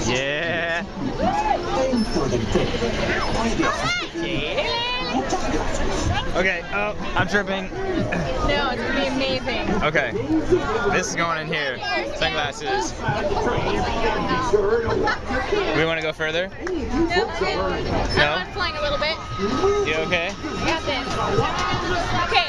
Yeah. Okay, oh, I'm tripping. No, it's gonna be amazing. Okay, this is going in here. Sunglasses. We want to go further? No? I'm flying a little bit. You okay? I got this. Okay,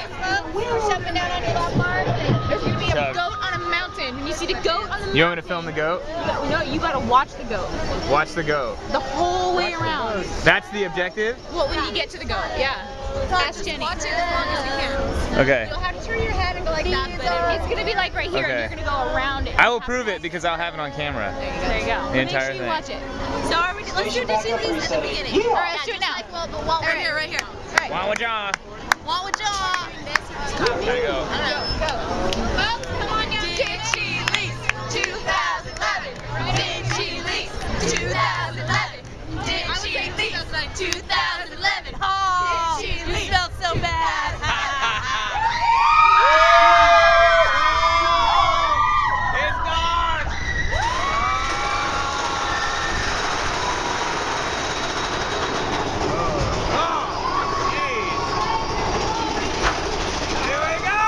we're jumping down on your lap bar. There's gonna be a goat on a mountain. When you see the goat on the mountain. You want me to film the goat? No, you gotta watch the goat. Watch the goat. The whole way around. That's the objective? Well, when you get to the goat, yeah. Ask Jenny. Watch it as long as you can. Okay. You'll have to turn your head and go like that, but it's gonna be like right here, Okay. and you're gonna go around it. I will prove it because I'll have it on camera. There you go. The entire Make sure you thing. watch it. So are we, let's do ditching these at the beginning. All right, let's do it now. Right here, right here. All right. Wow, jaw. Want with jaw. There you go. Go. Well, come on now. Ditchy Lease 2011. Ditchy Lease 2011. Ditchy Lease 2011. Oh, it felt so bad. It's gone! Oh, jeez. Here we go!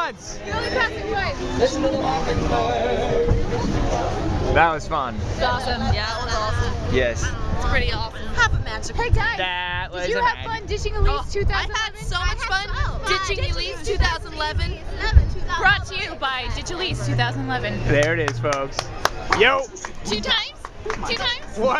once. You only passed it twice. That was fun. It's awesome. Yeah, it was awesome. Yes. It's pretty awesome. Have a magical. Hey guys, That was did you have fun ditching Elise 2011? I had so much fun ditching Elise 2011. Brought to you by Ditch Elise 2011. There it is, folks. Yo. 2 times? 2 times? What?